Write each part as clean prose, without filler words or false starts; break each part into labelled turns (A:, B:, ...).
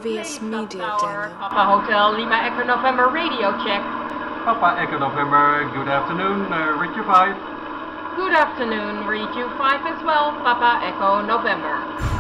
A: previous media demo.
B: Papa Hotel Lima Echo November radio check.
C: Papa Echo November, good afternoon, read you 5.
B: Good afternoon, read you 5 as well, Papa Echo November.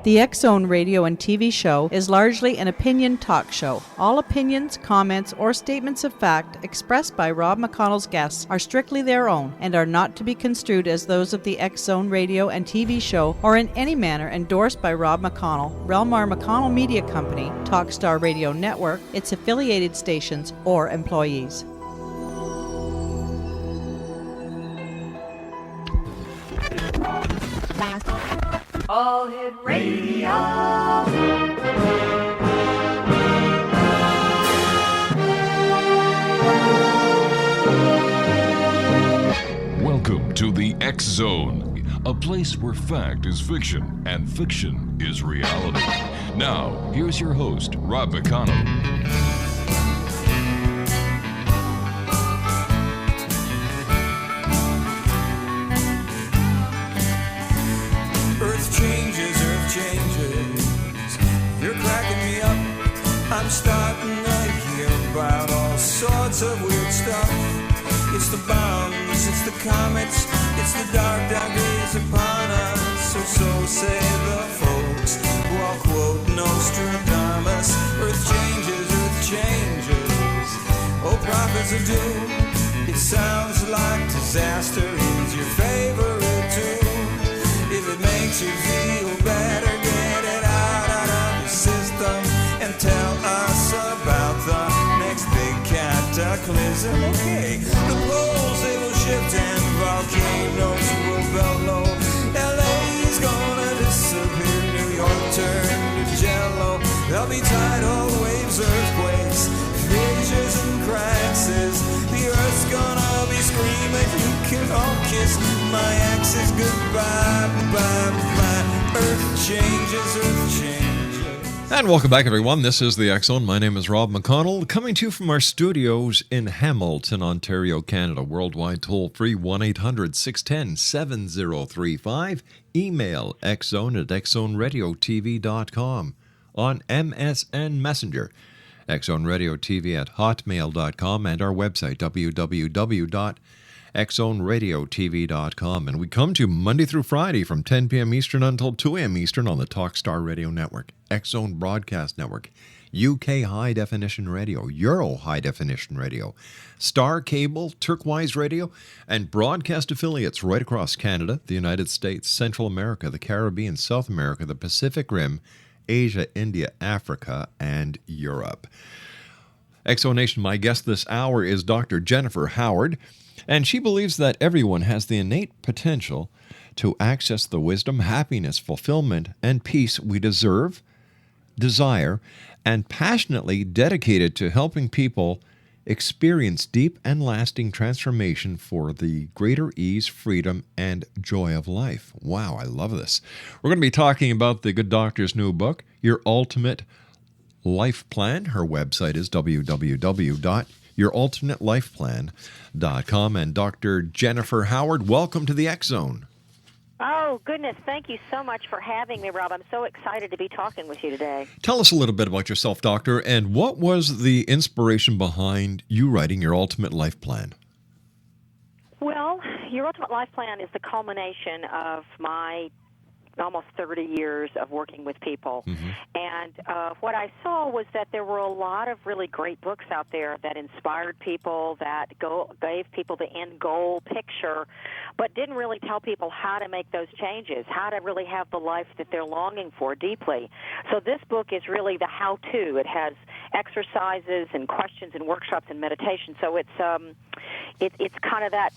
D: The X-Zone radio and TV show is largely an opinion talk show. All opinions, comments, or statements of fact expressed by Rob McConnell's guests are strictly their own and are not to be construed as those of the X-Zone radio and TV show or in any manner endorsed by Rob McConnell, Relmar McConnell Media Company, Talkstar Radio Network, its affiliated stations, or employees.
E: All Hit Radio.
F: Welcome to the X Zone, a place where fact is fiction and fiction is reality. Now, here's your host, Rob McConnell.
G: Earth changes, you're cracking me up. I'm starting to hear about all sorts of weird stuff. It's the bombs, it's the comets, it's the dark days upon us, or so say the folks who all quote Nostradamus. Earth changes, oh prophets of doom. It sounds like disaster is your favorite tune. If it makes you feel better, get it out of your system and tell us about the next big cataclysm. Okay, the poles they will shift and volcanoes will bellow. LA's gonna disappear, New York turn to jello. There'll be tidal waves, earthquakes, fissures and crashes. The earth's gonna be screaming, you can all kiss my exes goodbye. Bye. Earth changes.
H: And welcome back, everyone. This is the X-Zone. My name is Rob McConnell, coming to you from our studios in Hamilton, Ontario, Canada. Worldwide toll-free 1-800-610-7035. Email xzone@xzoneradiotv.com. On MSN Messenger, xzoneradiotv@hotmail.com, and our website, www.xzoneradiotv.com. And we come to you Monday through Friday from 10 p.m. Eastern until 2 a.m. Eastern on the Talkstar Radio Network, X-Zone Broadcast Network, UK High Definition Radio, Euro High Definition Radio, Star Cable, Turquoise Radio, and broadcast affiliates right across Canada, the United States, Central America, the Caribbean, South America, the Pacific Rim, Asia, India, Africa, and Europe. X-Zone Nation, my guest this hour is Dr. Jennifer Howard, and she believes that everyone has the innate potential to access the wisdom, happiness, fulfillment, and peace we deserve, desire, and passionately dedicated to helping people experience deep and lasting transformation for the greater ease, freedom, and joy of life. Wow, I love this. We're going to be talking about the Good Doctor's new book, Your Ultimate Life Plan. Her website is www.yourultimatelifeplan.com. And Dr. Jennifer Howard, welcome to the X-Zone.
I: Oh, goodness. Thank you so much for having me, Rob. I'm so excited to be talking with you today.
H: Tell us a little bit about yourself, Doctor, and what was the inspiration behind you writing Your Ultimate Life Plan?
I: Well, Your Ultimate Life Plan is the culmination of my almost 30 years of working with people. Mm-hmm. And what I saw was that there were a lot of really great books out there that inspired people, that gave people the end goal picture, but didn't really tell people how to make those changes, how to really have the life that they're longing for deeply. So this book is really the how-to. It has exercises and questions and workshops and meditation. So it's kind of that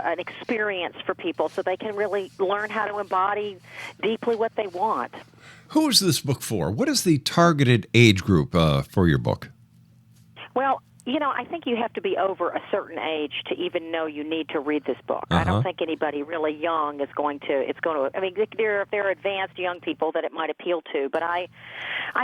I: an experience for people so they can really learn how to embody deeply what they want.
H: Who is this book for? What is the targeted age group for your book?
I: Well, I think you have to be over a certain age to even know you need to read this book. I don't think anybody really young is going to. I mean, there are advanced young people that it might appeal to, but I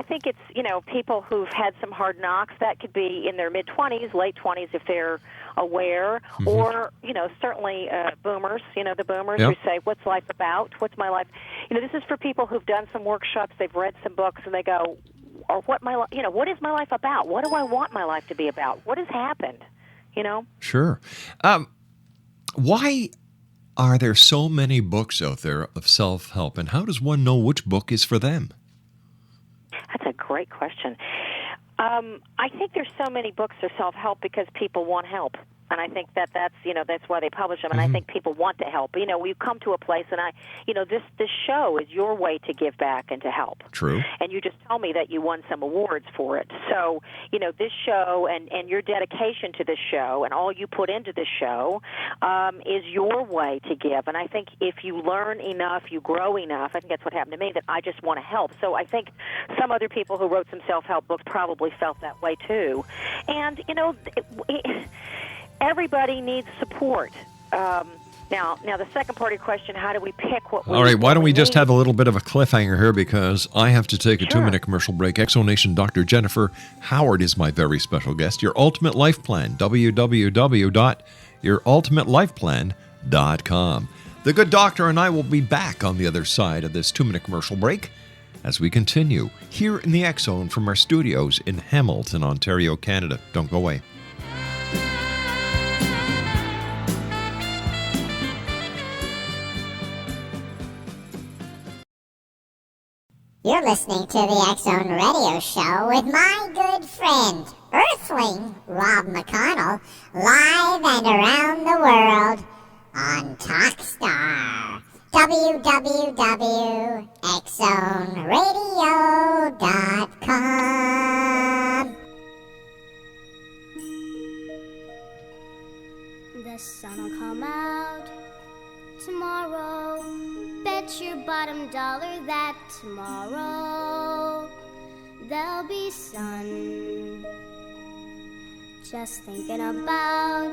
I: think it's people who've had some hard knocks. That could be in their mid-20s, late 20s if they're aware, or certainly boomers. The boomers who say, "What's life about? What's my life?" This is for people who've done some workshops, they've read some books, and they go, or what is my life about? What do I want my life to be about? What has happened?
H: Sure. Why are there so many books out there of self-help, and how does one know which book is for them?
I: That's a great question. I think there's so many books of self-help because people want help. And I think that's why they publish them. And I think people want to help. We've come to a place, and this show is your way to give back and to help.
H: True.
I: And you just told me that you won some awards for it. So, this show and your dedication to this show and all you put into this show is your way to give. And I think if you learn enough, you grow enough. I think that's what happened to me, that I just want to help. So I think some other people who wrote some self-help books probably felt that way too. And, everybody needs support. Now, the second part of your question, how do we pick what we need?
H: All right, why don't we just have a little bit of a cliffhanger here, because I have to take a 2-minute commercial break. Exonation Dr. Jennifer Howard is my very special guest. Your Ultimate Life Plan, www.yourultimatelifeplan.com. The good doctor and I will be back on the other side of this 2-minute commercial break as we continue here in the X Zone from our studios in Hamilton, Ontario, Canada. Don't go away.
A: You're listening to the X Zone Radio Show with my good friend, Earthling Rob McConnell, live and around the world on Talkstar. www.xzoneradio.com.
J: The sun will come out tomorrow. Bet your bottom dollar that tomorrow there'll be sun. Just thinking about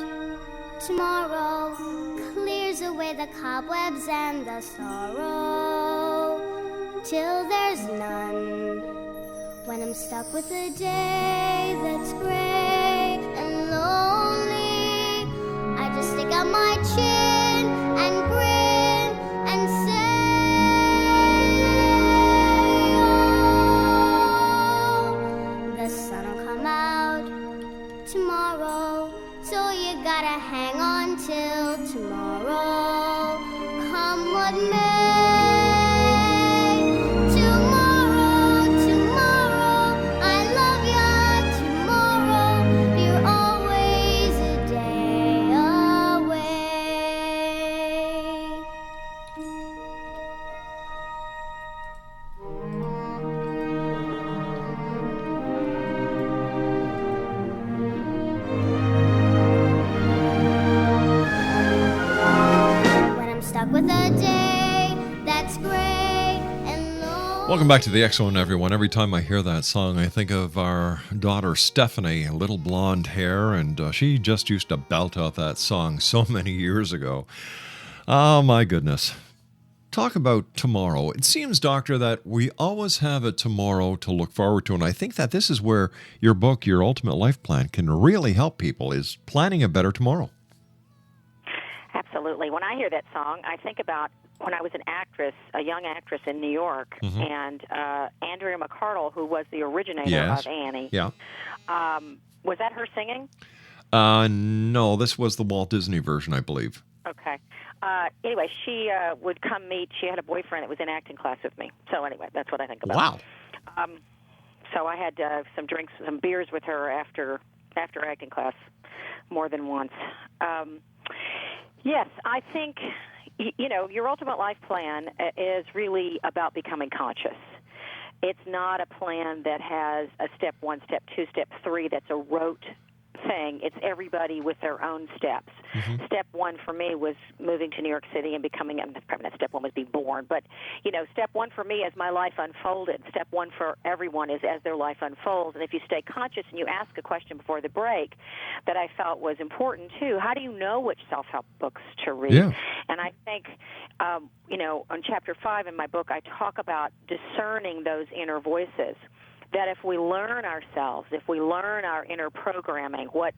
J: tomorrow clears away the cobwebs and the sorrow till there's none. When I'm stuck with a day that's gray and lonely, I just stick out my chin and grin and say, oh, the sun will come out tomorrow, so you gotta hang on till tomorrow, come what may. Tomorrow, I love ya. Tomorrow, you're always a day away. Stuck with a day that's gray and low.
H: Welcome back to the X Zone, everyone. Every time I hear that song, I think of our daughter Stephanie, little blonde hair, and she just used to belt out that song so many years ago. Oh, my goodness. Talk about tomorrow. It seems, Doctor, that we always have a tomorrow to look forward to, and I think that this is where your book, Your Ultimate Life Plan, can really help people, is planning a better tomorrow.
I: Absolutely. When I hear that song, I think about when I was an actress, a young actress in New York, and Andrea McCardle, who was the originator of Annie.
H: Yeah.
I: Was that her singing?
H: No, this was the Walt Disney version, I believe.
I: Okay. Anyway, she would come meet. She had a boyfriend that was in acting class with me. So anyway, that's what I think about.
H: Wow.
I: So I had some drinks, some beers with her after acting class more than once. Yes, I think, Your Ultimate Life Plan is really about becoming conscious. It's not a plan that has a step 1, step 2, step 3 that's a rote thing. It's everybody with their own steps. Step one for me was moving to New York City and becoming, probably not step one was being born, but, step one for me as my life unfolded. Step one for everyone is as their life unfolds. And if you stay conscious and you ask a question before the break that I felt was important, too, how do you know which self-help books to read?
H: Yeah.
I: And I think, on Chapter 5 in my book, I talk about discerning those inner voices. That if we learn ourselves, if we learn our inner programming, what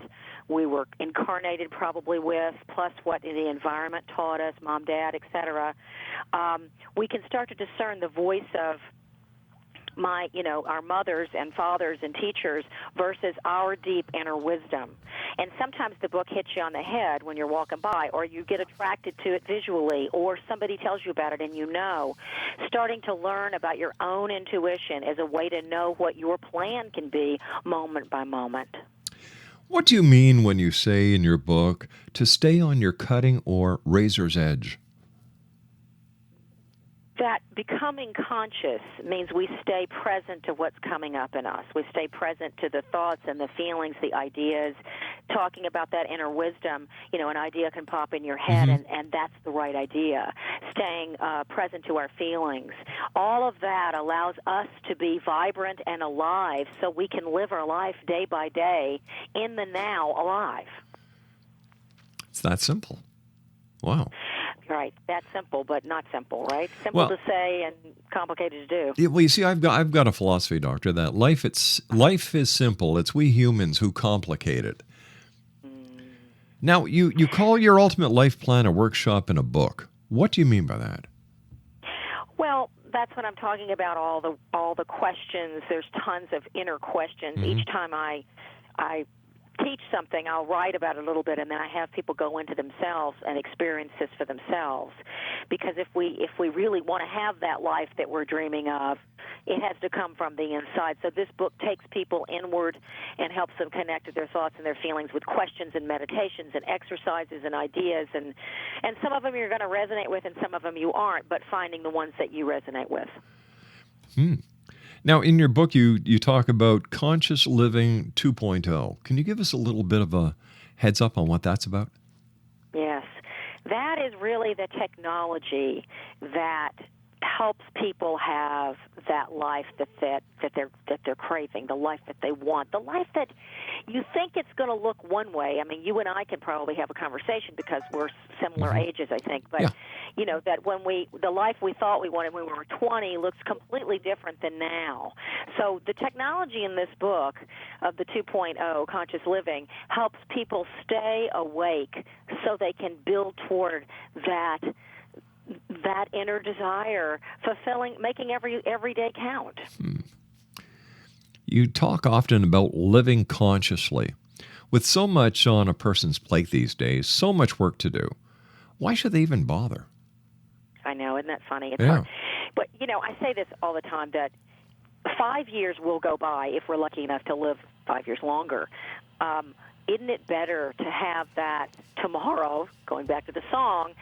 I: we were incarnated probably with, plus what the environment taught us, mom, dad, etc., we can start to discern the voice of our mothers and fathers and teachers versus our deep inner wisdom. And sometimes the book hits you on the head when you're walking by, or you get attracted to it visually, or somebody tells you about it and you know. Starting to learn about your own intuition is a way to know what your plan can be moment by moment.
H: What do you mean when you say in your book to stay on your cutting or razor's edge?
I: That becoming conscious means we stay present to what's coming up in us. We stay present to the thoughts and the feelings, the ideas, talking about that inner wisdom. An idea can pop in your head, and that's the right idea. Staying present to our feelings. All of that allows us to be vibrant and alive so we can live our life day by day in the now alive.
H: It's that simple. Wow.
I: Right. That's simple, but not simple, right? Simple to say and complicated to do.
H: Well, you see, I've got a philosophy, Doctor, that life is simple. It's we humans who complicate it. Now, you call your ultimate life plan a workshop and a book. What do you mean by that?
I: Well, that's what I'm talking about. All the questions. There's tons of inner questions. Each time I teach something, I'll write about it a little bit, and then I have people go into themselves and experience this for themselves. Because if we really want to have that life that we're dreaming of, it has to come from the inside. So this book takes people inward and helps them connect to their thoughts and their feelings with questions and meditations and exercises and ideas. And some of them you're going to resonate with and some of them you aren't, but finding the ones that you resonate with.
H: Now, in your book, you talk about Conscious Living 2.0. Can you give us a little bit of a heads up on what that's about?
I: Yes. That is really the technology that helps people have that life that they're craving, the life that they want, the life that you think it's going to look one way. I mean, you and I can probably have a conversation because we're similar ages, I think. But that the life we thought we wanted when we were 20 looks completely different than now. So the technology in this book of the 2.0 Conscious Living helps people stay awake so they can build toward that inner desire, fulfilling, making every day count.
H: You talk often about living consciously. With so much on a person's plate these days, so much work to do, why should they even bother?
I: I know, isn't that funny? It's hard. But, I say this all the time, that 5 years will go by if we're lucky enough to live 5 years longer. Isn't it better to have that tomorrow, going back to the song,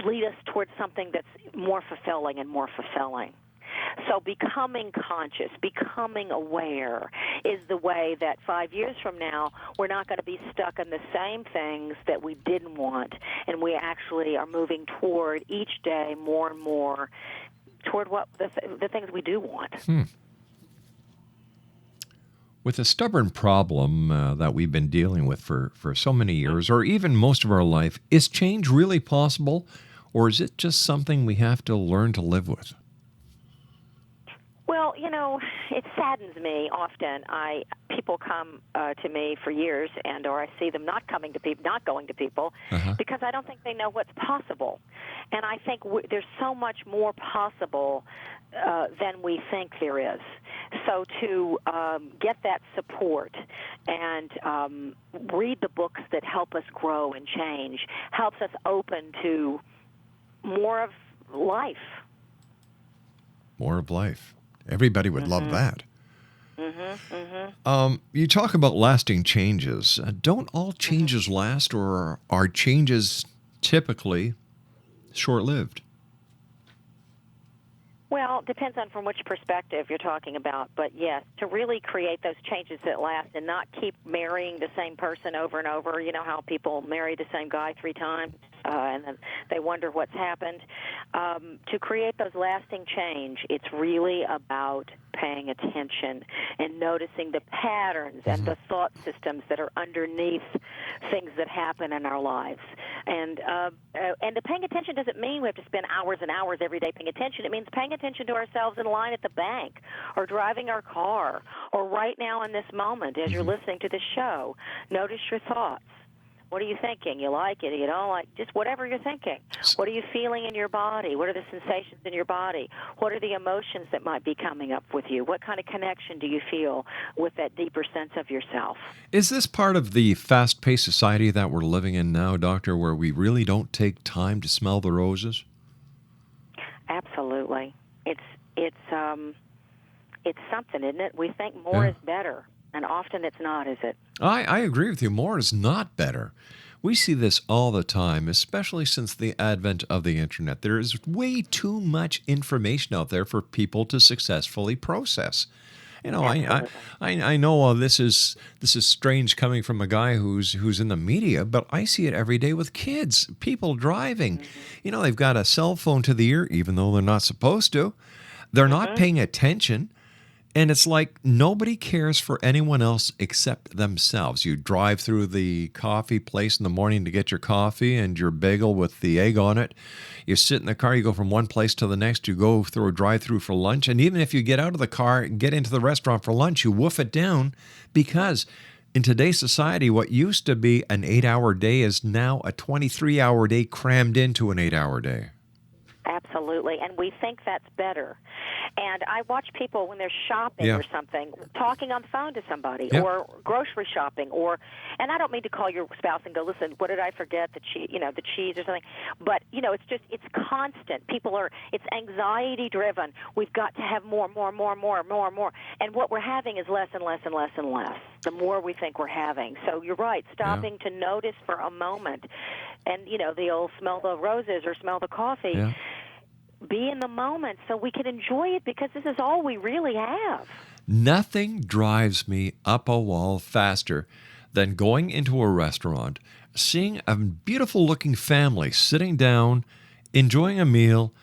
I: lead us towards something that's more fulfilling and more fulfilling? So becoming conscious, becoming aware is the way that 5 years from now we're not going to be stuck in the same things that we didn't want, and we actually are moving toward each day more and more toward what the things we do want.
H: With a stubborn problem that we've been dealing with for so many years, or even most of our life, is change really possible, or is it just something we have to learn to live with?
I: Well, it saddens me often. People come to me for years, or I see them not going to people, because I don't think they know what's possible. And I think there's so much more possible than we think there is. So to get that support and read the books that help us grow and change helps us open to more of life.
H: More of life. Everybody would love that. You talk about lasting changes. Don't all changes last, or are changes typically short-lived?
I: Well, depends on from which perspective you're talking about. But yes, to really create those changes that last and not keep marrying the same person over and over. You know how people marry the same guy 3 times and then they wonder what's happened. To create those lasting change, it's really about paying attention and noticing the patterns and the thought systems that are underneath things that happen in our lives. And the paying attention doesn't mean we have to spend hours and hours every day paying attention. It means paying attention to ourselves in line at the bank or driving our car or right now in this moment as you're listening to this show. Notice your thoughts. What are you thinking? You like it? You don't like? Just whatever you're thinking. What are you feeling in your body? What are the sensations in your body? What are the emotions that might be coming up with you? What kind of connection do you feel with that deeper sense of yourself?
H: Is this part of the fast-paced society that we're living in now, Doctor, where we really don't take time to smell the roses?
I: Absolutely. It's something, isn't it? We think more is better. And often it's not, is it?
H: I agree with you. More is not better. We see this all the time, especially since the advent of the internet. There is way too much information out there for people to successfully process. You know, I know this is strange coming from a guy who's in the media, but I see it every day with kids, people driving. You know, they've got a cell phone to the ear, even though they're not supposed to. They're not paying attention. And it's like nobody cares for anyone else except themselves. You drive through the coffee place in the morning to get your coffee and your bagel with the egg on it. You sit in the car, you go from one place to the next, you go through a drive-through for lunch. And even if you get out of the car and get into the restaurant for lunch, you woof it down because in today's society, what used to be an 8-hour day is now a 23-hour day crammed into an 8-hour day.
I: Absolutely, and we think that's better. And I watch people when they're shopping or something, talking on the phone to somebody, or grocery shopping, and I don't mean to call your spouse and go, listen, what did I forget? The cheese or something. But, it's constant. It's anxiety driven. We've got to have more. And what we're having is less and less and less and less, the more we think we're having. So you're right, stopping to notice for a moment. And, the old smell the roses or smell the coffee. Yeah. Be in the moment so we can enjoy it because this is all we really have.
H: Nothing drives me up a wall faster than going into a restaurant, seeing a beautiful-looking family sitting down, enjoying a meal,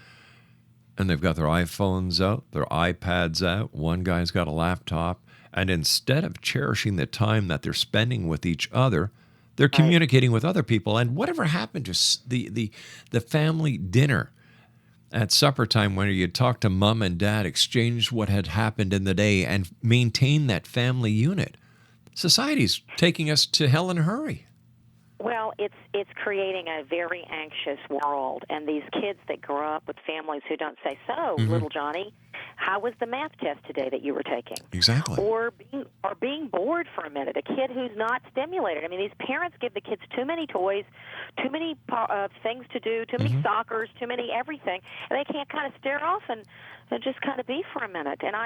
H: and they've got their iPhones out, their iPads out, one guy's got a laptop, and instead of cherishing the time that they're spending with each other, they're communicating with other people. And whatever happened to the family dinner at supper time when you talk to mom and dad, exchange what had happened in the day, and maintain that family unit? Society's taking us to hell in a hurry.
I: Well, it's creating a very anxious world, and these kids that grow up with families who don't say, so, little Johnny, how was the math test today that you were taking? Exactly. Or being bored for a minute, a kid who's not stimulated. I mean, these parents give the kids too many toys, too many things to do, too many soccers, too many everything, and they can't kind of stare off and just kind of be for a minute, and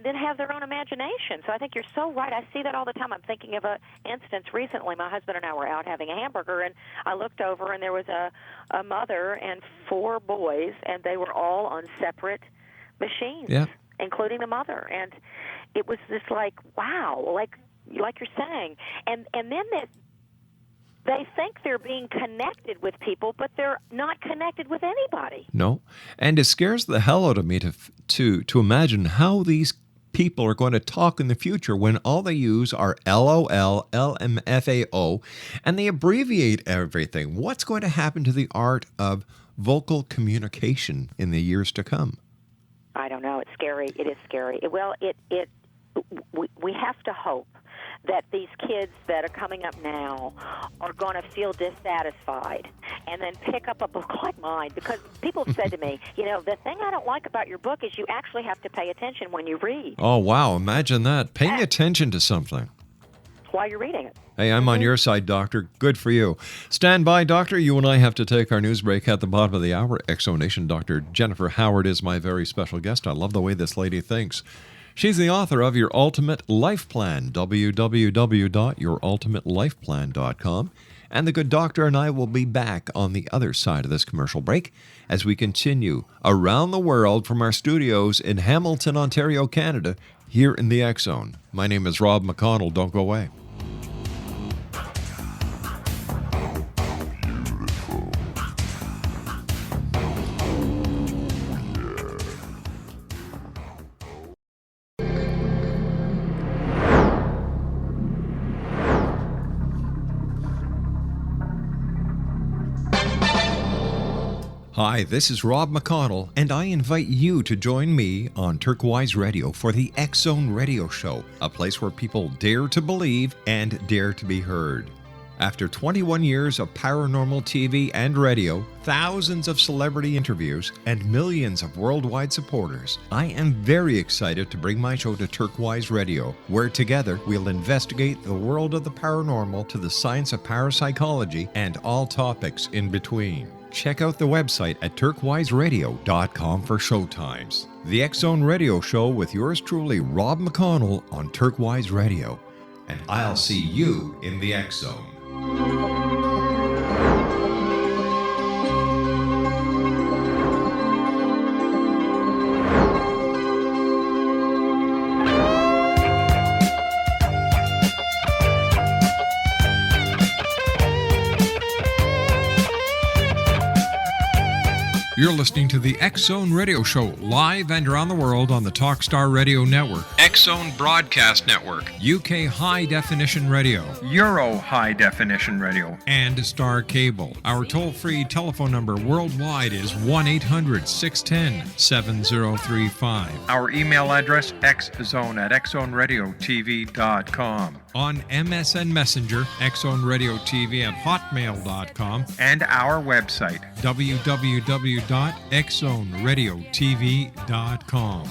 I: then have their own imagination. So I think you're so right. I see that all the time. I'm thinking of an instance recently. My husband and I were out having a hamburger, and I looked over, and there was a mother and 4 boys, and they were all on separate machines, including the mother. And it was just like, wow, like you're saying. And then they think they're being connected with people, but they're not connected with anybody.
H: No. And it scares the hell out of me to imagine how these people are going to talk in the future when all they use are LOL, LMFAO, and they abbreviate everything. What's going to happen to the art of vocal communication in the years to come?
I: I don't know. It's scary. It is scary. Well, we have to hope that these kids that are coming up now are going to feel dissatisfied and then pick up a book like mine, because people said to me, the thing I don't like about your book is you actually have to pay attention when you read.
H: Oh, wow. Imagine that. Paying attention to something
I: while you're reading it.
H: Hey, I'm on your side, Doctor. Good for you. Stand by, Doctor. You and I have to take our news break at the bottom of the hour. Exonation Dr. Jennifer Howard is my very special guest. I love the way this lady thinks. She's the author of Your Ultimate Life Plan, www.yourultimatelifeplan.com. And the good doctor and I will be back on the other side of this commercial break as we continue around the world from our studios in Hamilton, Ontario, Canada, here in the X Zone. My name is Rob McConnell. Don't go away. Hi, this is Rob McConnell, and I invite you to join me on Turquoise Radio for the X Zone Radio Show, a place where people dare to believe and dare to be heard. After 21 years of paranormal TV and radio, thousands of celebrity interviews, and millions of worldwide supporters, I am very excited to bring my show to Turquoise Radio, where together we'll investigate the world of the paranormal to the science of parapsychology and all topics in between. Check out the website at turquoiseradio.com for showtimes. The X Zone Radio Show with yours truly, Rob McConnell, on Turquoise Radio. And I'll see you in the X Zone. You're listening to the X Zone Radio Show, live and around the world on the Talkstar Radio Network, X Zone Broadcast Network, UK High Definition Radio, Euro High Definition Radio, and Star Cable. Our toll-free telephone number worldwide is 1-800-610-7035. Our email address, xzone@xzoneradiotv.com. On MSN Messenger, xzoneradiotv@hotmail.com, and our website, www.xzoneradiotv.com.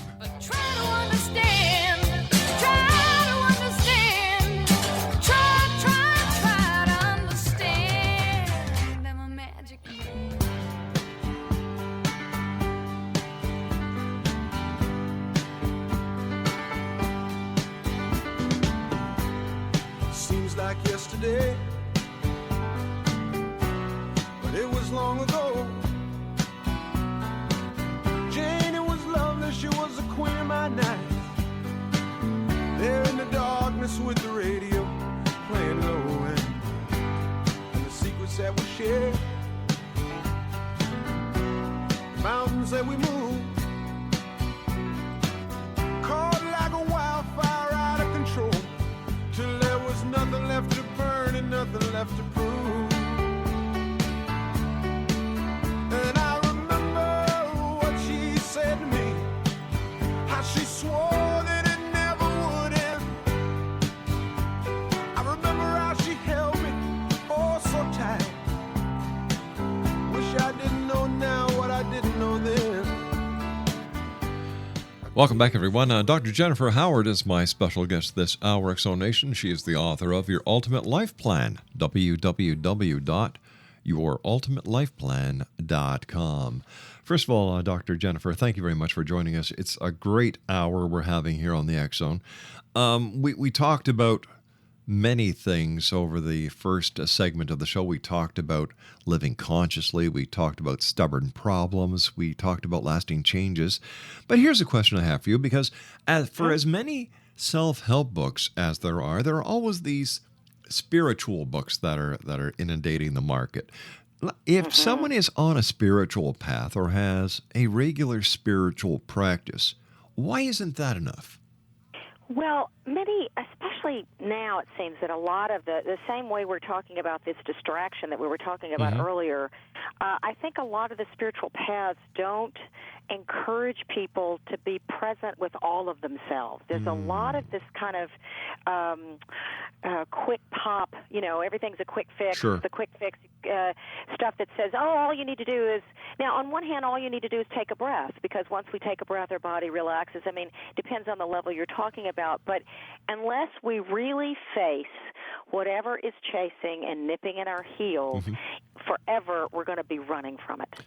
G: Seems like yesterday, but it was long ago. Jane, it was lovely, she was the queen of my night. There in the darkness with the radio playing low end, and the secrets that we shared, the mountains that we moved, caught like a wildfire out of control, till there was nothing left to burn and nothing left to prove. And I remember what she said to me, how she swore that it never would end. I remember how she held me, oh so tight. Wish I didn't know now what I didn't know then.
H: Welcome back, everyone. Dr. Jennifer Howard is my special guest this hour, X Zone Nation. She is the author of Your Ultimate Life Plan, www.yourultimatelifeplan.com. First of all, Dr. Jennifer, thank you very much for joining us. It's a great hour we're having here on the X Zone. We talked about many things over the first segment of the show. We talked about living consciously. We talked about stubborn problems. We talked about lasting changes. But here's a question I have for you, because for as many self-help books as there are always these spiritual books that are inundating the market. If someone is on a spiritual path or has a regular spiritual practice, why isn't that enough?
I: Well, many, especially now, it seems that a lot of the same way we're talking about this distraction that we were talking about earlier, I think a lot of the spiritual paths don't encourage people to be present with all of themselves. There's a lot of this kind of quick pop, everything's a quick fix, the quick fix stuff that says, all you need to do is, now on one hand, all you need to do is take a breath, because once we take a breath, our body relaxes. I mean, depends on the level you're talking about, but unless we really face whatever is chasing and nipping at our heels, forever we're going to be running from it.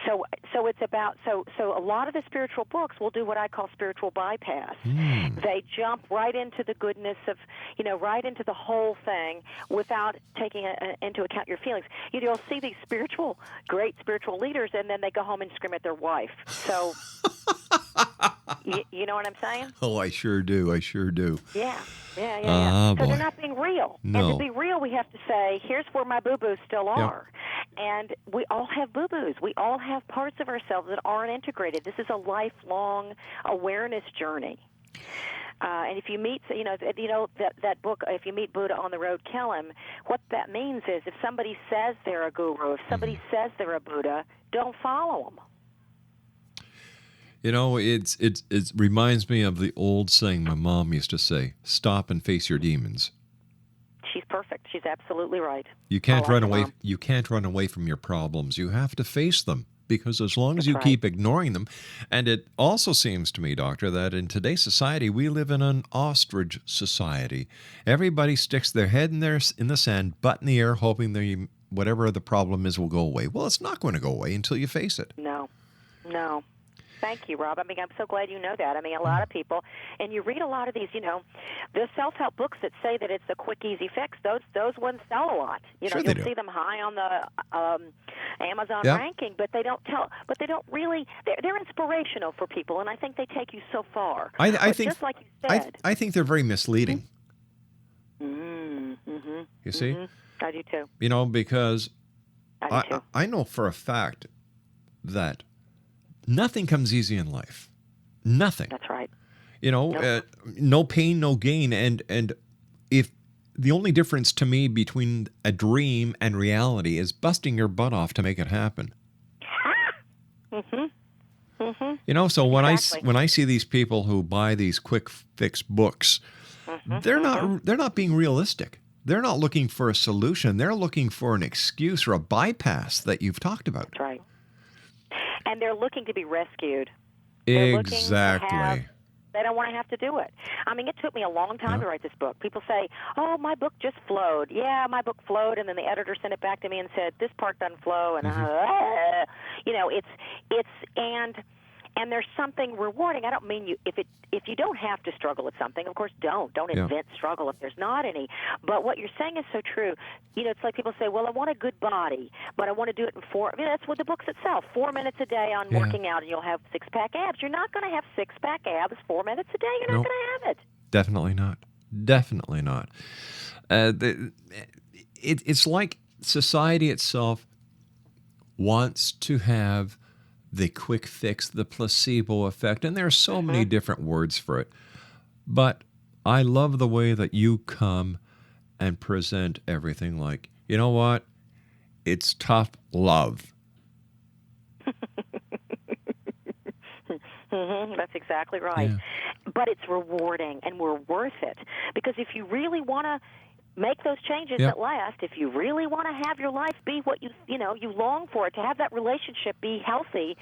I: So it's about so a lot of the spiritual books will do what I call spiritual bypass. They jump right into the goodness of, right into the whole thing without taking into account your feelings. You'll see these great spiritual leaders, and then they go home and scream at their wife. So you know what I'm saying?
H: Oh, I sure do.
I: Yeah.
H: Ah,
I: So
H: boy.
I: they're not being real.
H: No.
I: And to be real, we have to say, here's where my boo-boos still are. And we all have boo-boos. We all have parts of ourselves that aren't integrated. This is a lifelong awareness journey. And if you meet, that book, If You Meet Buddha on the Road, Kill Him, what that means is if somebody says they're a guru, if somebody says they're a Buddha, don't follow them.
H: It reminds me of the old saying my mom used to say, stop and face your demons.
I: She's perfect. She's absolutely right.
H: You can't run away. You can't run away from your problems. You have to face them, because as long as you keep ignoring them, and it also seems to me, Doctor, that in today's society we live in an ostrich society. Everybody sticks their head in the sand, butt in the air, hoping whatever the problem is will go away. Well, it's not going to go away until you face it.
I: No. Thank you, Rob. I'm so glad you know that. A lot of people, and you read a lot of these, the self-help books that say that it's a quick, easy fix. Those ones sell a lot. You'll see them high on the Amazon ranking, but they don't really. They're inspirational for people, and I think they take you so far.
H: I think,
I: just like you said,
H: I think they're very misleading.
I: Mm-hmm.
H: You see,
I: I do too.
H: Because I know for a fact that nothing comes easy in life. Nothing.
I: That's right.
H: No pain, no gain. And if the only difference to me between a dream and reality is busting your butt off to make it happen. So when I see these people who buy these quick fix books, they're not being realistic. They're not looking for a solution. They're looking for an excuse or a bypass that you've talked about.
I: That's right. And they're looking to be rescued.
H: Exactly.
I: They don't want to have to do it. It took me a long time to write this book. People say, "Oh, my book just flowed." Yeah, my book flowed, and then the editor sent it back to me and said, "This part doesn't flow," and and there's something rewarding. I don't mean if you don't have to struggle with something, of course don't invent struggle if there's not any. But what you're saying is so true. It's like people say, well, I want a good body, but I want to do it in that's what the book's itself. 4 minutes a day on working out, and you'll have six-pack abs. You're not going to have six-pack abs 4 minutes a day. You're not going to have it.
H: Definitely not. It's like society itself wants to have the quick fix, the placebo effect, and there are so many different words for it. But I love the way that you come and present everything like, you know what? It's tough love.
I: That's exactly right. Yeah. But it's rewarding, and we're worth it. Because if you really want to make those changes that last, if you really want to have your life be what you long for it, to have that relationship be healthy,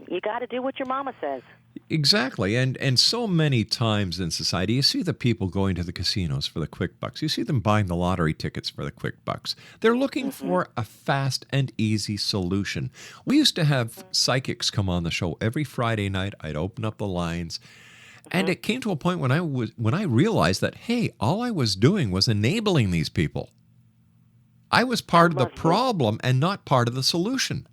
I: you got to do what your mama says.
H: Exactly. And so many times in society, you see the people going to the casinos for the quick bucks. You see them buying the lottery tickets for the quick bucks. They're looking for a fast and easy solution. We used to have psychics come on the show every Friday night. I'd open up the lines. And it came to a point when I realized that, hey, all I was doing was enabling these people. I was part of the problem and not part of the solution.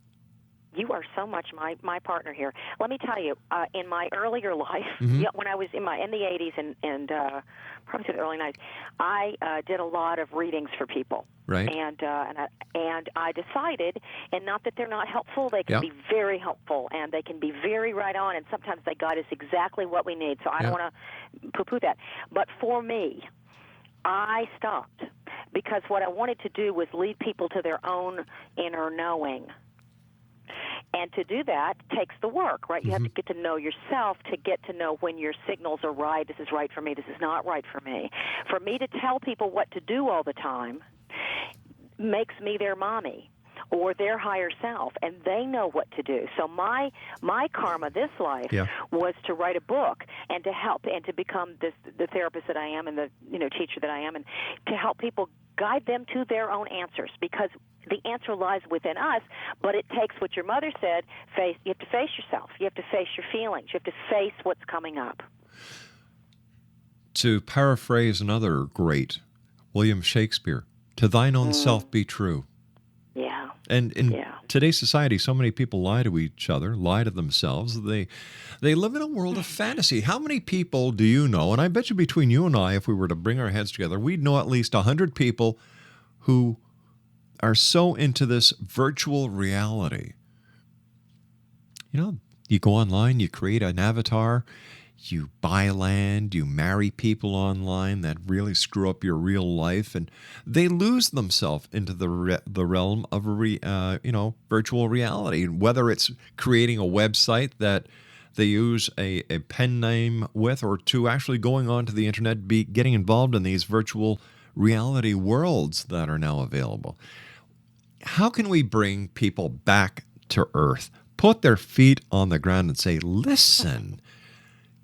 I: You are so much my partner here. Let me tell you, in my earlier life, when I was in the 80s and probably to the early 90s, I did a lot of readings for people.
H: Right.
I: And I decided, and not that they're not helpful, they can be very helpful, and they can be very right on, and sometimes they guide us exactly what we need. So I don't want to poo-poo that. But for me, I stopped because what I wanted to do was lead people to their own inner knowing. And to do that takes the work, right? You have to get to know yourself, to get to know when your signals are right. This is right for me. This is not right for me. For me to tell people what to do all the time makes me their mommy or their higher self, and they know what to do. So my karma this life was to write a book and to help and to become the therapist that I am and the teacher that I am, and to help people guide them to their own answers, because the answer lies within us, but it takes what your mother said, you have to face yourself. You have to face your feelings. You have to face what's coming up.
H: To paraphrase another great, William Shakespeare, to thine own self be true.
I: Yeah.
H: And in today's society, so many people lie to each other, lie to themselves. They live in a world of fantasy. How many people do you know? And I bet you between you and I, if we were to bring our heads together, we'd know at least 100 people who are so into this virtual reality. You know, you go online, you create an avatar, you buy land, you marry people online that really screw up your real life, and they lose themselves into the realm of virtual reality. Whether it's creating a website that they use a pen name with, or to actually going onto the internet, getting involved in these virtual reality worlds that are now available. How can we bring people back to earth, put their feet on the ground and say, listen,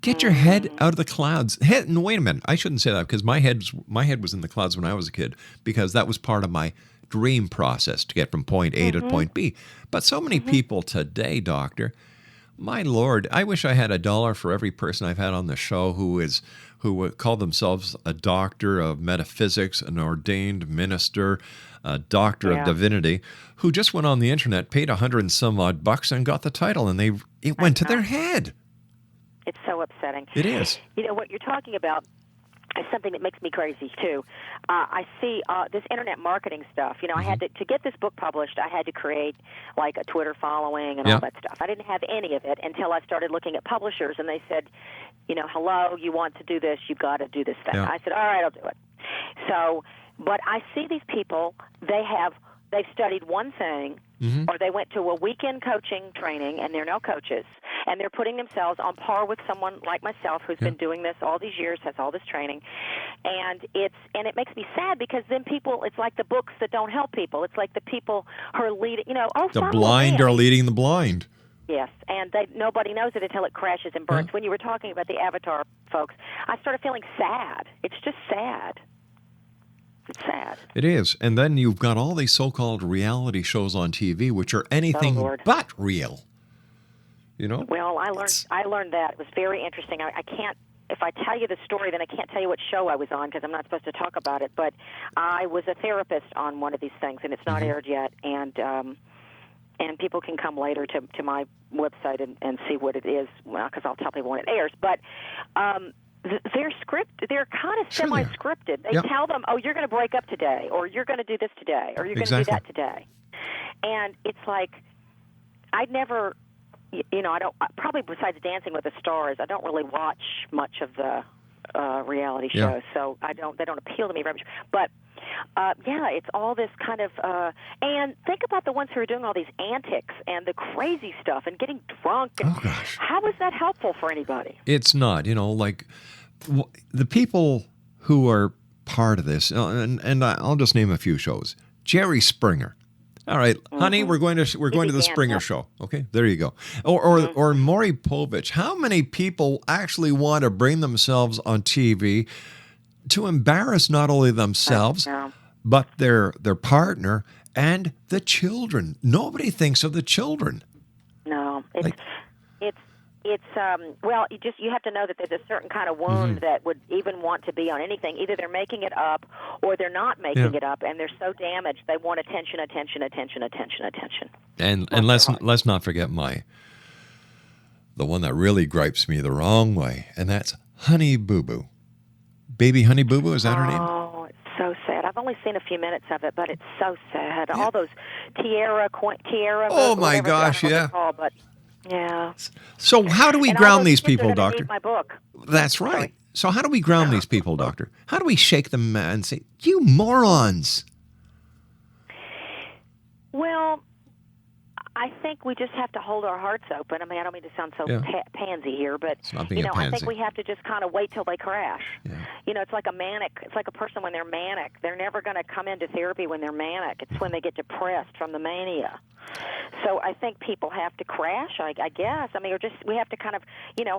H: get your head out of the clouds. And wait a minute, I shouldn't say that, because my head was in the clouds when I was a kid, because that was part of my dream process to get from point A to point B. But so many people today, Doctor, my Lord, I wish I had $1 for every person I've had on the show who call themselves a doctor of metaphysics, an ordained minister, a doctor of divinity, who just went on the internet, paid $100 and some odd and got the title, and it went to their head.
I: It's so upsetting.
H: It is.
I: You know, what you're talking about is something that makes me crazy, too. I see this internet marketing stuff. You know, I had to get this book published, I had to create, like, a Twitter following and all that stuff. I didn't have any of it until I started looking at publishers, and they said, you know, hello, you want to do this, you've got to do this thing.
H: Yeah.
I: I said, all right, I'll do it. So, but I see these people, they've studied one thing, or they went to a weekend coaching training, and they're now coaches, and they're putting themselves on par with someone like myself who's been doing this all these years, has all this training, and it makes me sad, because then people, it's like the books that don't help people. It's like the people who are leading, you know,
H: the blind are leading the blind.
I: Yes, and nobody knows it until it crashes and burns. When you were talking about the Avatar, folks, I started feeling sad. It's just sad. It's sad.
H: It is. And then you've got all these so-called reality shows on TV, which are anything but real. You know?
I: Well, I learned that. It was very interesting. I can't, if I tell you the story, then I can't tell you what show I was on, because I'm not supposed to talk about it. But I was a therapist on one of these things, and it's not aired yet. And people can come later to my website and see what it is, because I'll tell people when it airs. But they're kind of semi-scripted. They tell them, oh, you're going to break up today, or you're going to do this today, or you're going to do that today. And it's like, I'd never, you know, I don't, probably besides Dancing with the Stars, I don't really watch much of the reality shows, so they don't appeal to me very much. But it's all this kind of, and think about the ones who are doing all these antics and the crazy stuff and getting drunk. And how is that helpful for anybody?
H: It's not, you know, like the people who are part of this, and I'll just name a few shows. Jerry Springer. All right, honey, we're going to the Springer show. Okay, there you go. Or Maury Povich. How many people actually want to bring themselves on TV to embarrass not only themselves, but their partner and the children? Nobody thinks of the children.
I: No, it's well, you have to know that there's a certain kind of wound that would even want to be on anything. Either they're making it up or they're not making it up, and they're so damaged they want attention.
H: And let's not forget the one that really gripes me the wrong way, and that's Honey Boo Boo. Baby Honey Boo Boo, is that her name?
I: Oh, it's so sad. I've only seen a few minutes of it, but it's so sad. All those Tiara.
H: Oh my gosh,
I: but yeah.
H: So how do we ground these people, Doctor?
I: Read my book.
H: That's right. Sorry. So how do we ground these people, Doctor? How do we shake them and say, you morons?
I: Well, I think we just have to hold our hearts open. I mean, I don't mean to sound so pansy here, but I think we have to just kind of wait till they crash. Yeah. You know, it's like a person when they're manic. They're never going to come into therapy when they're manic. It's when they get depressed from the mania. So I think people have to crash, I guess. I mean, we have to kind of,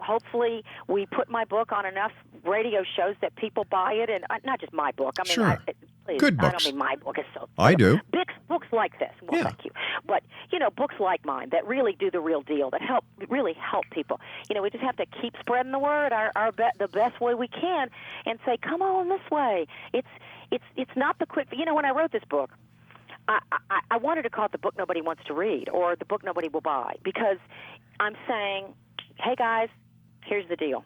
I: hopefully we put my book on enough radio shows that people buy it, and not just my book. I mean, please.
H: Good
I: I
H: books.
I: don't mean my book is so.
H: I do.
I: Books like this. Well,
H: Yeah.
I: thank you. But books like mine that really do the real deal, that really help people. We just have to keep spreading the word the best way we can, and say, come on this way. It's not the quick. When I wrote this book, I wanted to call it the book nobody wants to read or the book nobody will buy, because I'm saying, hey guys, here's the deal.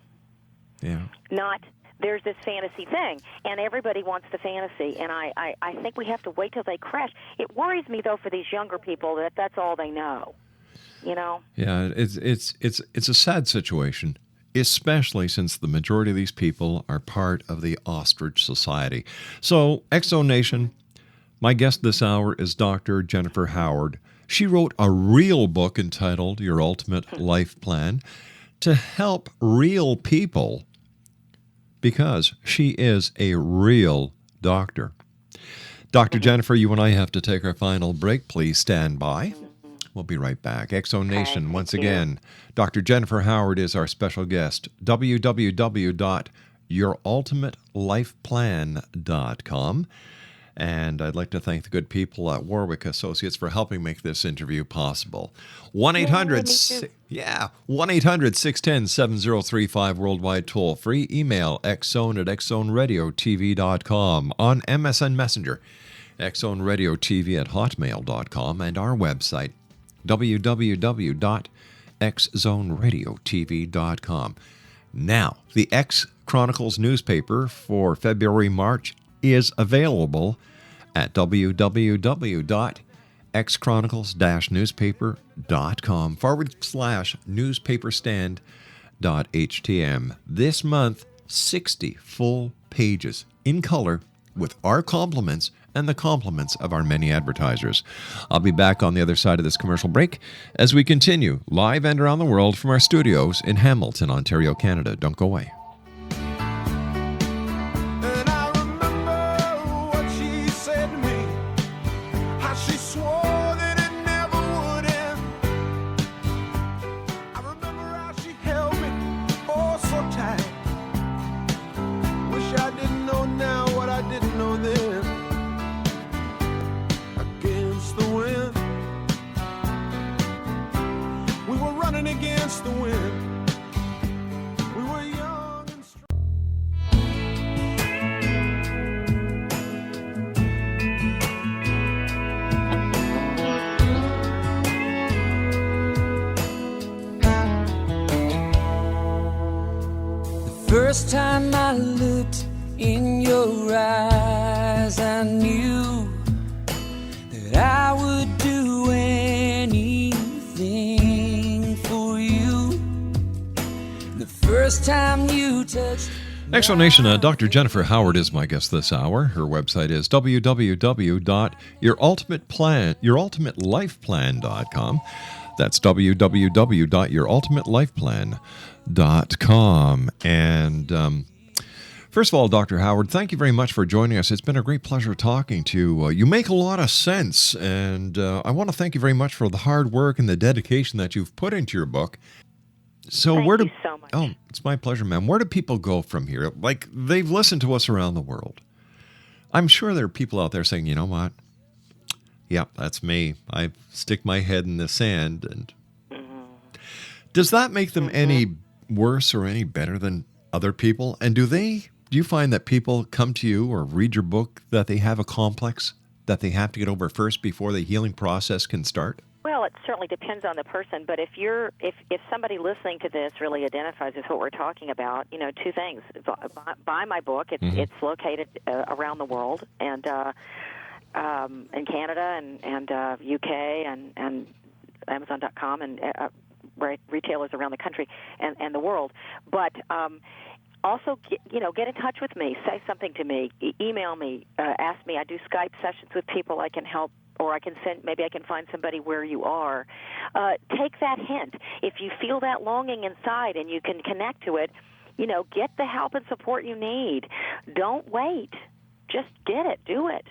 H: Yeah.
I: Not there's this fantasy thing, and everybody wants the fantasy, and I think we have to wait till they crash. It worries me, though, for these younger people that that's all they know,
H: Yeah, it's a sad situation, especially since the majority of these people are part of the ostrich society. So, Exo Nation, my guest this hour is Dr. Jennifer Howard. She wrote a real book entitled Your Ultimate Life Plan to help real people, because she is a real doctor. Dr. Jennifer, you and I have to take our final break. Please stand by. We'll be right back. Exo Nation, once again, Dr. Jennifer Howard is our special guest. www.yourultimatelifeplan.com. And I'd like to thank the good people at Warwick Associates for helping make this interview possible. 1-800-610-7035 worldwide toll free. Email xzone@xzoneradiotv.com. On MSN Messenger, xzoneradiotv@hotmail.com. And our website, www.xzoneradiotv.com. Now, the X Chronicles newspaper for February-March is available at www.xchronicles-newspaper.com/newspaperstand.htm. This month, 60 full pages in color with our compliments and the compliments of our many advertisers. I'll be back on the other side of this commercial break as we continue live and around the world from our studios in Hamilton, Ontario, Canada. Don't go away.
G: And I remember what she said to me, how she swore that it never would end. I remember how she held me oh so tight. Wish I didn't know now what I didn't know then. Against the wind, we were running against the wind. We were young and strong.
E: First time I looked in your eyes, I knew that I would do anything for you. The first time you touched
H: Exo Nation, Dr. Jennifer Howard is my guest this hour. Her website is www.yourultimatelifeplan.com. That's www.yourultimatelifeplan.com. And first of all, Dr. Howard, thank you very much for joining us. It's been a great pleasure talking to you. You make a lot of sense, and I want to thank you very much for the hard work and the dedication that you've put into your book. So
I: Thank
H: where do
I: you so much.
H: Oh, it's my pleasure, ma'am. Where do people go from here? Like, they've listened to us around the world. I'm sure there are people out there saying, you know what? Yep, that's me. I stick my head in the sand. And does that make them any worse or any better than other people? And do you find that people come to you or read your book that they have a complex that they have to get over first before the healing process can start?
I: Well, it certainly depends on the person, but if somebody listening to this really identifies with what we're talking about, two things: buy my book. It's located around the world, and in Canada and UK and Amazon.com and retailers around the country and the world. But also, get in touch with me. Say something to me. Email me. Ask me. I do Skype sessions with people. I can help. Or I can find somebody where you are. Take that hint. If you feel that longing inside and you can connect to it, get the help and support you need. Don't wait. Just get it. Do it.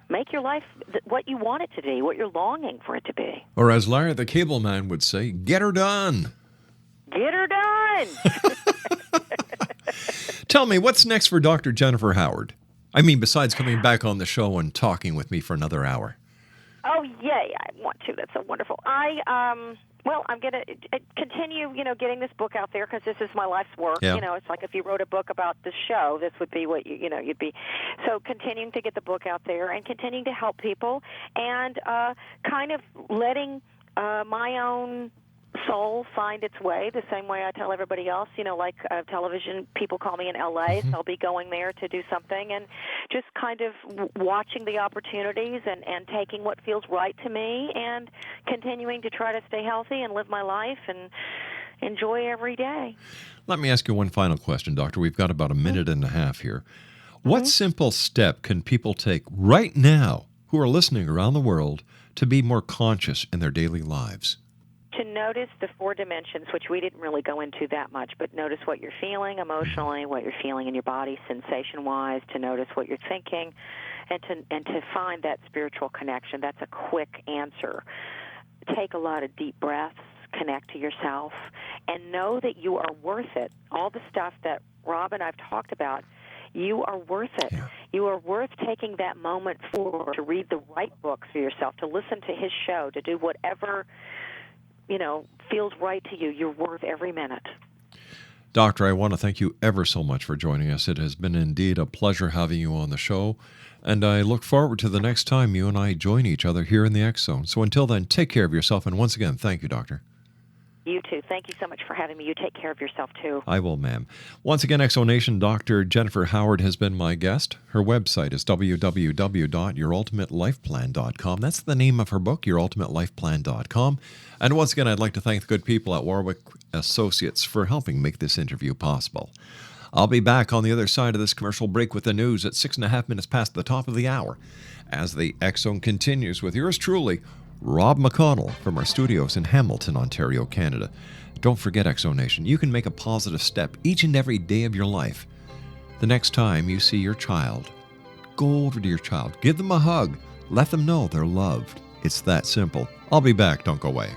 I: Make your life what you want it to be, what you're longing for it to be.
H: Or as Larry the Cable Man would say, get her done.
I: Get her done.
H: Tell me, what's next for Dr. Jennifer Howard? I mean, besides coming back on the show and talking with me for another hour.
I: Oh, yay, I want to. That's so wonderful. Well, I'm going to continue, getting this book out there because this is my life's work.
H: Yeah.
I: It's like if you wrote a book about the show, this would be what you'd be. So continuing to get the book out there and continuing to help people and kind of letting my own soul find its way the same way I tell everybody else, like television people call me in LA, so I'll be going there to do something and just kind of watching the opportunities and taking what feels right to me and continuing to try to stay healthy and live my life and enjoy every day.
H: Let me ask you one final question, Doctor. We've got about a minute and a half here. What simple step can people take right now who are listening around the world to be more conscious in their daily lives?
I: To notice the 4 dimensions, which we didn't really go into that much, but notice what you're feeling emotionally, what you're feeling in your body sensation-wise, to notice what you're thinking, and to find that spiritual connection. That's a quick answer. Take a lot of deep breaths, connect to yourself, and know that you are worth it. All the stuff that Rob and I've talked about, you are worth it. Yeah. You are worth taking that moment for, to read the right books for yourself, to listen to his show, to do whatever feels right to you. You're worth every minute.
H: Doctor, I want to thank you ever so much for joining us. It has been indeed a pleasure having you on the show, and I look forward to the next time you and I join each other here in the X Zone. So until then, take care of yourself, and once again, thank you, Doctor.
I: You too. Thank you so much for having me. You take care of yourself, too.
H: I will, ma'am. Once again, Exonation, Dr. Jennifer Howard has been my guest. Her website is www.yourultimatelifeplan.com. That's the name of her book, yourultimatelifeplan.com. And once again, I'd like to thank the good people at Warwick Associates for helping make this interview possible. I'll be back on the other side of this commercial break with the news at 6.5 minutes past the top of the hour as the X Zone continues with yours truly, Rob McConnell from our studios in Hamilton, Ontario, Canada. Don't forget, Exonation, you can make a positive step each and every day of your life. The next time you see your child, go over to your child, give them a hug, let them know they're loved. It's that simple. I'll be back. Don't go away.